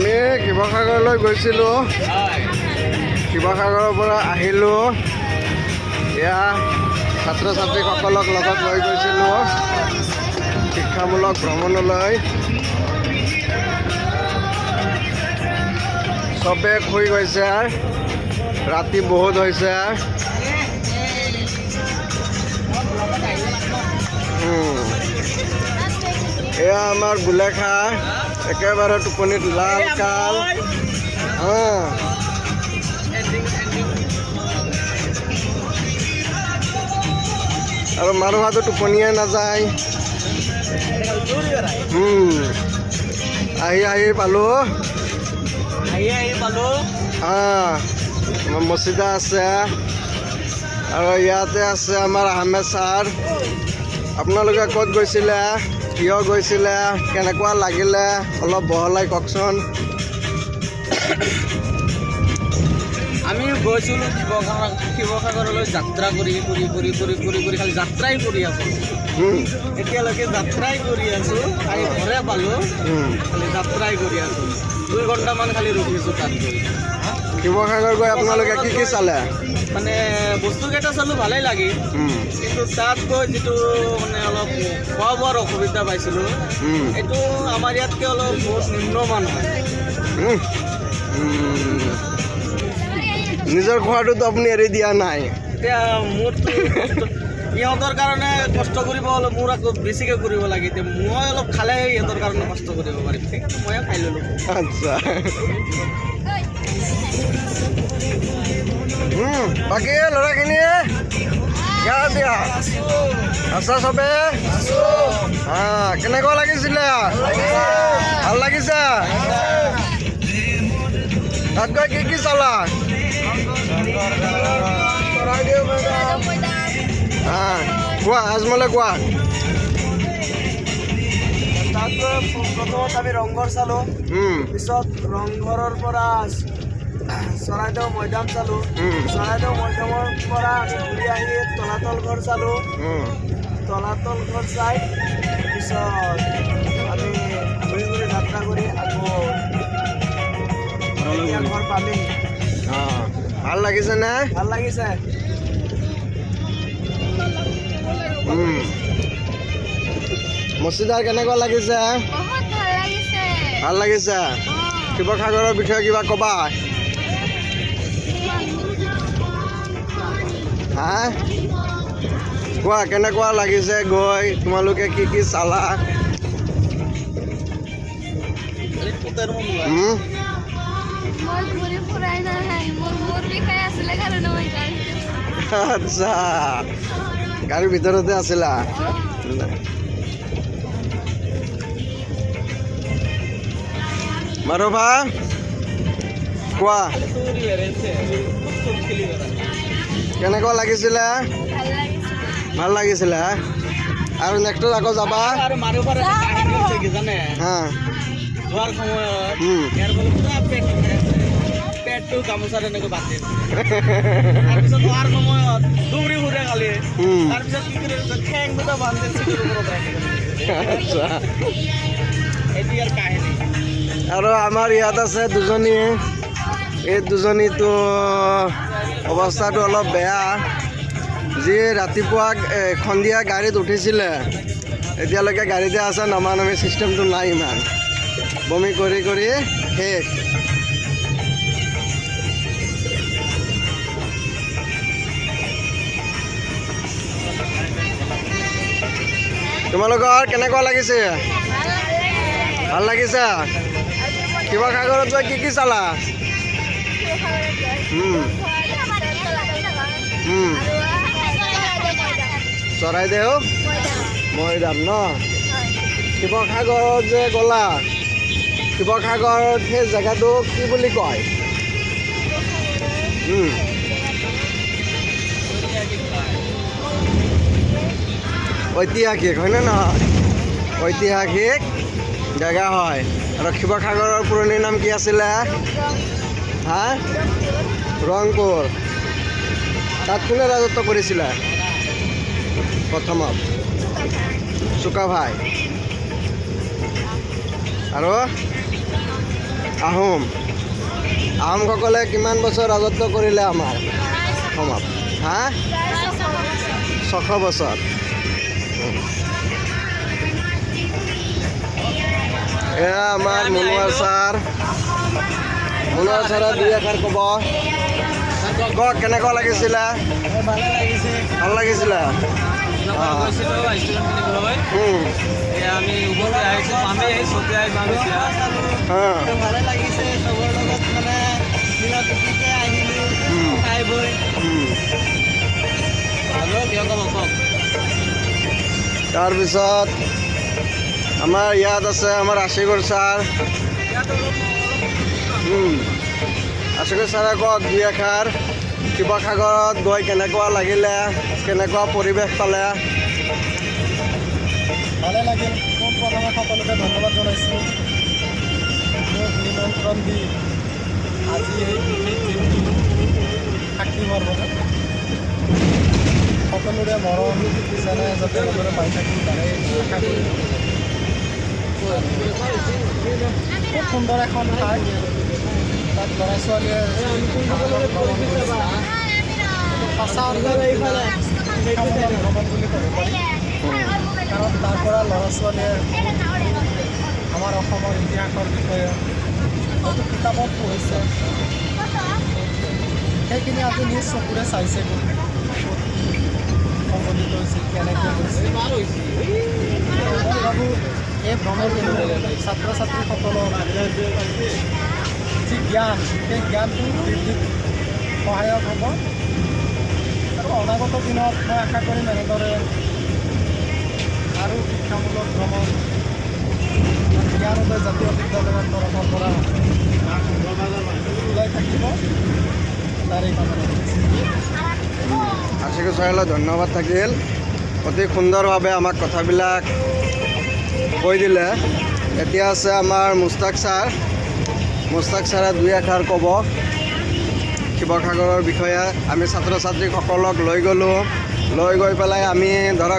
আমি শিৱসাগৰলৈ গৈছিলোঁ, শিৱসাগৰৰ পৰা আহিলোঁ। এয়া ছাত্ৰ ছাত্ৰীসকলক লগত লৈ গৈছিলোঁ শিক্ষামূলক ভ্ৰমণলৈ। চবে শুই গৈছে, ৰাতি বহুত হৈছে। এয়া আমাৰ গোলেখা একেবাৰে টোপনিত লাল কাল। আৰু মাৰোহাটো টোপনিয়ে নাযায়। আহি পালোঁ। মছিদা আছে আৰু ইয়াতে আছে আমাৰ আহমেদ ছাৰ। আপোনালোকে ক'ত গৈছিলে, কিয় গৈছিলে, কেনেকুৱা লাগিলে অলপ বহলাই কওকচোন। আমি গৈছিলোঁ শিৱসাগৰলৈ যাত্ৰা কৰি খালি যাত্ৰাই কৰি আছোঁ। এতিয়ালৈকে যাত্ৰাই কৰি আছোঁ, খালি ঘৰে পালোঁ, খালি যাত্ৰাই কৰি আছোঁ। 2 ঘণ্টামান খালি ৰখিছোঁ তাত গৈ। শিৱসাগৰ গৈ আপোনালোকে কি কি চালে? মানে বস্তুকেইটা চালোঁ, ভালেই লাগিল, কিন্তু তাত গৈ যিটো মানে অলপ খোৱা বোৱাৰ অসুবিধা পাইছিলোঁ, এইটো আমাৰ ইয়াতকৈ অলপ বহুত নিম্নমান হয়। নিজৰ খোৱাটোতো আপুনি এৰি দিয়া নাই। এতিয়া মোৰতো ইহঁতৰ কাৰণে কষ্ট কৰিব অলপ মোৰ আকৌ বেছিকৈ কৰিব লাগে। এতিয়া মই অলপ খালে ইহঁতৰ কাৰণে কষ্ট কৰিব পাৰিম, সেইকাৰণে ময়ে খাই ল'লোঁ। আচ্ছা, বাকী ল'ৰাখিনিয়ে গা দিয়া আছা চবে? কেনেকুৱা লাগিছিলে? ভাল লাগিছে? তাত গৈ কি চালা? কোৱা, আজমলে কোৱা। তাত গৈ প্ৰথমত আমি ৰংঘৰ চালোঁ, পিছত ৰংঘৰৰ পৰা চৰাইদেউ মৈদাম চালোঁ, চৰাইদেউ মৈদামৰ পৰা আমি ঘূৰি আহি তলাতল ঘৰ চালোঁ, তলাতল ঘৰ চাই পিছত আমি ঘূৰি যাত্ৰা কৰি আকৌ ঘৰ পালি। ভাল লাগিছে নে? ভাল লাগিছে। মছিদাৰ কেনেকুৱা লাগিছে? ভাল লাগিছে। শিৱসাগৰৰ বিষয়ে কিবা ক'বা? কোৱা, কেনেকুৱা লাগিছে গৈ? তোমালোকে কি কি চালা? আচ্ছা, গাড়ীৰ ভিতৰতে আছিলা? মাৰোভা কোৱা, কেনেকুৱা লাগিছিলে? ভাল লাগিছিলে। আৰু নেক্সটত আকৌ যাবা? যোৱাৰ সময়ত পেটটো গামোচাত এনেকৈ বান্ধে। তাৰপিছত হোৱাৰ সময়ত দৌৰি ফুৰে খালি। তাৰপিছত কি কৰি ঠেং দুটা বান্ধে চিটৰ ওপৰত ৰাখি। এইটো ইয়াৰ কাহিনী। আৰু আমাৰ ইয়াত আছে দুজনী। এই দুজনীতো অৱস্থাটো অলপ বেয়া। যি ৰাতিপুৱা সন্ধিয়া গাড়ীত উঠিছিলে, এতিয়ালৈকে গাড়ীতে আছে, নমানমি চিষ্টেমটো নাই ইমান। বমি কৰি শেষ। তোমালোকৰ কেনেকুৱা লাগিছে? ভাল লাগিছে। শিৱসাগৰত গৈ কি কি চালা? চৰাইদেউ মৈদাম ন? শিৱসাগৰত যে গ'লা, শিৱসাগৰত সেই জেগাটো কি বুলি কয়? ঐতিহাসিক হয়নে নহয়? ঐতিহাসিক জেগা হয়। আৰু শিৱসাগৰৰ পুৰণি নাম কি আছিলে? ৰংপুৰ। তাত কোনে ৰাজত্ব কৰিছিলে প্ৰথমত? চুকাফাই। আৰু আহোম আহোমসকলে কিমান বছৰ ৰাজত্ব কৰিলে আমাৰ অসমত? হা 600 বছৰ। এয়া আমাৰ মনোৱাৰ ছাৰ। মনোৱাৰ ছাৰে দুই এষাৰ ক'ব। কওক কেনেকুৱা লাগিছিলে? ভালে লাগিছে। ভাল লাগিছিলে? আমি উভতি আহিছোঁ, পামেই চতিয়াই পাম এতিয়া। ভালে লাগিছে, চবৰ লগত মানে মিলা প্ৰীতিকে আহিলোঁ খাই বৈ। তাৰপিছত আমাৰ ইয়াত আছে আমাৰ আশিকুৰ ছাৰ। আশিকুৰ ছাৰে কওক দুই এষাৰ। শিৱসাগৰত গৈ কেনেকুৱা লাগিলে, কেনেকুৱা পৰিৱেশ পালে? ভালে লাগিল। মই প্ৰথমে সকলোকে ধন্যবাদ জনাইছোঁ মোক নিমন্ত্ৰণ দি আজি এই বিশেষ দিনটো সাক্ষী হোৱাৰ বাবে। সকলোৰে মৰম যেনে যাতে সকলোৰে পাই থাকিম তাৰে আশা কৰি। খুব সুন্দৰ এখন ঠাই, তাত ল'ৰা ছোৱালীয়ে ভ্ৰমণ কৰিছে। সঁচা অৰ্থত শিক্ষামূলক ভ্ৰমণ বুলি ক'ব পাৰি, কাৰণ তাৰ পৰা ল'ৰা ছোৱালীয়ে আমাৰ অসমৰ ইতিহাসৰ বিষয়ে হয়তো কিতাপত পঢ়িছে, সেইখিনি আজি নিজ চকুৰে চাইছে সংগঠিত হৈছিল, কেনেকৈ হৈছিল। মই ভাবোঁ এই ভ্ৰমণে ছাত্ৰ ছাত্ৰীসকলক যি জ্ঞান, সেই জ্ঞানটো বৃদ্ধিত সহায়ক হ'ব। আৰু অনাগত দিনত মই আশা কৰিম এনেদৰে আৰু শিক্ষামূলক ভ্ৰমণ জ্ঞানোদয় জাতীয় বিদ্যালয়ৰ তৰফৰ পৰা ওলাই থাকিব, তাৰেই কামনা কৰিছোঁ। আশিকুৰ ছাৰলৈ ধন্যবাদ থাকিল। অতি সুন্দৰভাৱে আমাক কথাবিলাক কৈ দিলে। এতিয়া আছে আমাৰ মুস্তাক ছাৰ। মুস্তাক ছাৰে দুই এষাৰ ক'ব শিৱসাগৰৰ বিষয়ে। আমি ছাত্ৰ ছাত্ৰীসকলক লৈ গ'লোঁ, লৈ গৈ পেলাই আমি ধৰক